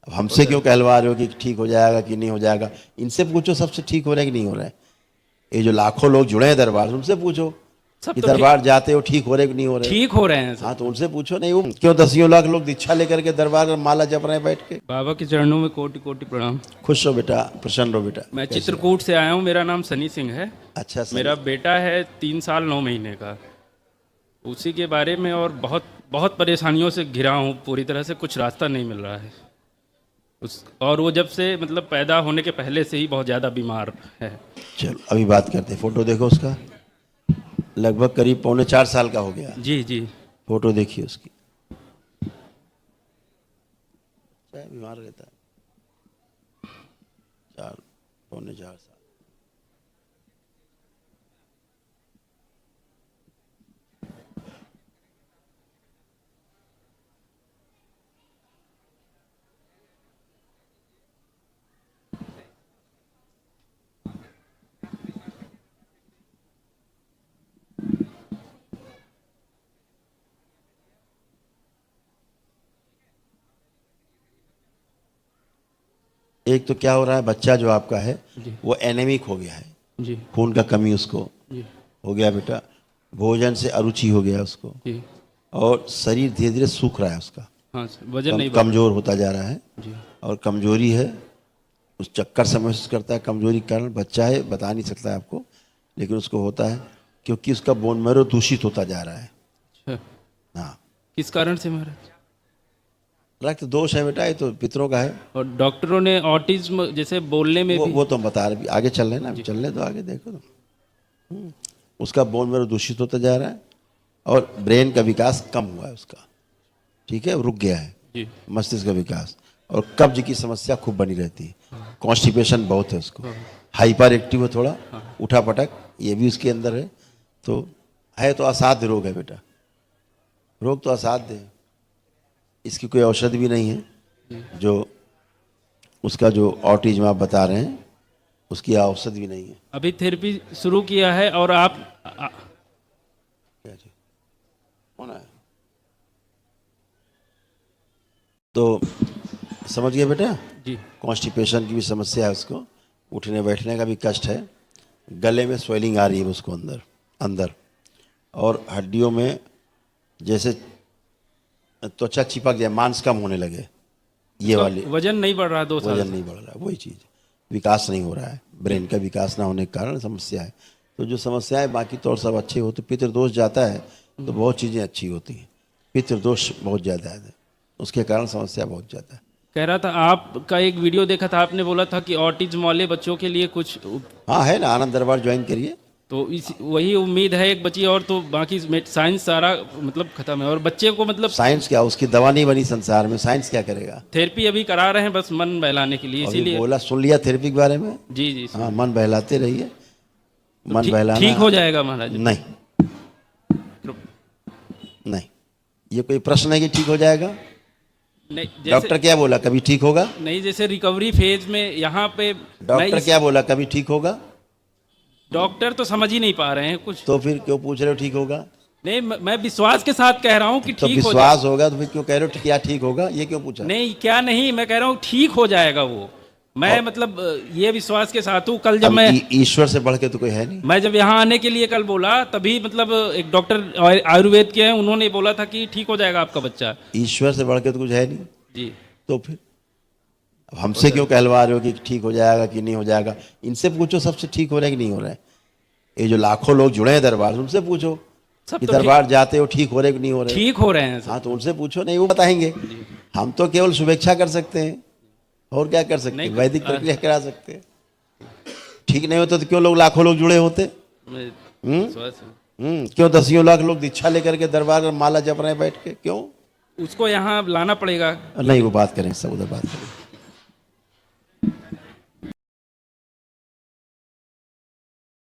अब हमसे क्यों कहलवा रहे हो कि ठीक हो जाएगा कि नहीं हो जाएगा? इनसे पूछो सबसे ठीक हो रहा है कि नहीं हो रहा है। ये जो लाखों लोग जुड़े हैं दरबार, उनसे पूछो सब कि तो दरबार जाते हो ठीक हो रहे कि नहीं हो रहे। ठीक हो रहे हैं सब। हाँ तो उनसे पूछो। नहीं वो क्यों दसियों लाख लोग दीक्षा लेकर के दरबार में माला जप रहे हैं बैठ के? बाबा के चरणों में कोटि कोटि प्रणाम। खुश हो बेटा, प्रसन्न हो बेटा। मैं कैसे हो? चित्रकूट से आया हूँ, मेरा नाम सनी सिंह है। अच्छा सर। मेरा बेटा है 3 साल 9 महीने का। उसी के बारे में और बहुत बहुत परेशानियों से घिरा हूँ, पूरी तरह से कुछ रास्ता नहीं मिल रहा है और वो जब से मतलब पैदा होने के पहले से ही बहुत ज़्यादा बीमार है। चलो अभी बात करते हैं। फोटो देखो उसका, लगभग करीब 3.25 साल का हो गया। जी जी। फोटो देखिए उसकी। बीमार रहता है 4.25 साल। एक तो क्या हो रहा है, बच्चा जो आपका है वो एनेमिक हो गया है जी खून का कमी उसको जी हो गया बेटा। भोजन से अरुचि हो गया उसको जी। और शरीर धीरे धीरे सूख रहा है उसका। हाँ सर, वजन नहीं बढ़ कमजोर होता जा रहा है जी। और कमजोरी है, उस चक्कर से महसूस करता है। कमजोरी के कारण बच्चा है, बता नहीं सकता है आपको, लेकिन उसको होता है क्योंकि उसका बोन मैरो दूषित होता जा रहा है। अच्छा, हाँ, किस कारण से महाराज? रक्त दोष है बेटा, ये तो पितरों का है। और डॉक्टरों ने ऑटिज्म जैसे बोलने में भी वो तो हम बता रहे, आगे चल रहे हैं ना, अभी चल रहे तो आगे देखो तो। उसका बोन मैरो दूषित होता जा रहा है और ब्रेन का विकास कम हुआ है उसका, ठीक है, रुक गया है जी। मस्तिष्क का विकास। और कब्ज की समस्या खूब बनी रहती है, कॉन्स्टिपेशन बहुत है उसको, हाइपर एक्टिव है थोड़ा, उठा पटक ये भी उसके अंदर है। तो असाध्य रोग है बेटा, रोग तो असाध्य है, इसकी कोई औषधि भी नहीं है। जो उसका जो ऑटिज्म आप बता रहे हैं उसकी औषधि भी नहीं है। अभी थेरेपी शुरू किया है और आप क्या जी कौन है? तो समझ गए बेटा, जी कॉन्स्टिपेशन की भी समस्या है उसको, उठने बैठने का भी कष्ट है, गले में स्वेलिंग आ रही है उसको अंदर अंदर, और हड्डियों में जैसे त्वचा चिपक जाए, मांस कम होने लगे, ये वाली। वजन नहीं बढ़ रहा 2 साल वजन से। नहीं बढ़ रहा, वही चीज़, विकास नहीं हो रहा है, ब्रेन का विकास ना होने के कारण समस्या है। तो जो समस्या है बाकी तो और सब अच्छे होते, पितृदोष जाता है तो बहुत चीज़ें अच्छी होती हैं, पितृदोष बहुत ज़्यादा है, उसके कारण समस्या बहुत ज़्यादा है। कह रहा था आपका एक वीडियो देखा था, आपने बोला था कि ऑटिज्म वाले बच्चों के लिए कुछ हाँ है ना, आनंद दरबार ज्वाइन करिए। तो इस वही उम्मीद है एक बची, और तो बाकी साइंस सारा मतलब खत्म है और बच्चे को मतलब साइंस क्या, उसकी दवा नहीं बनी संसार में, साइंस क्या करेगा? थेरेपी अभी करा रहे हैं बस मन बहलाने के लिए, अभी इसीलिए। बोला, सुन लिया थेरेपी के बारे में? जी जी। हाँ, मन बहलाते रहिए, मन बहलाना ठीक हो जाएगा महाराज? नहीं, नहीं, ये कोई प्रश्न है कि ठीक हो जाएगा? नहीं, डॉक्टर क्या बोला, कभी ठीक होगा? नहीं, जैसे रिकवरी फेज में यहाँ पे डॉक्टर क्या बोला, कभी ठीक होगा? डॉक्टर तो समझ ही नहीं पा रहे हैं कुछ। तो फिर क्यों पूछ रहे हो ठीक होगा? नहीं, मैं विश्वास के साथ कह रहा हूँ कि तो ठीक हो विश्वास होगा तो फिर क्यों कह रहे हो क्या ठीक होगा, ये क्यों पूछा? नहीं, क्या नहीं, मैं कह रहा हूँ ठीक हो जाएगा वो। मैं मतलब ये विश्वास के साथ हूँ। कल जब मैं ईश्वर से बढ़ के तो कोई है नहीं। मैं जब यहाँ आने के लिए कल बोला, तभी मतलब एक डॉक्टर आयुर्वेद के हैं, उन्होंने बोला था कि ठीक हो जाएगा आपका बच्चा। ईश्वर से बढ़ के तो कुछ है नहीं जी। तो फिर अब हमसे क्यों कहलवा रहे हो कि ठीक हो जाएगा कि नहीं हो जाएगा? इनसे पूछो सबसे ठीक हो रहा है कि नहीं हो रहा है। ये जो लाखों लोग जुड़े हैं दरबार, उनसे पूछो सब कि तो दरबार जाते हो ठीक हो रहे कि नहीं हो रहे। ठीक हो रहे हैं सब। हाँ तो उनसे पूछो, नहीं वो बताएंगे। हम तो केवल शुभेच्छा कर सकते हैं, और क्या कर सकते हैं, वैदिक प्रक्रिया करा सकते हैं। ठीक नहीं होता तो क्यों लोग लाखों लोग जुड़े होते? क्यों दसियों लाख लोग दीक्षा लेकर के दरबार में माला जप रहे हैं बैठ के, क्यों? उसको यहाँ लाना पड़ेगा। नहीं वो बात करें, सब उधर बात करें।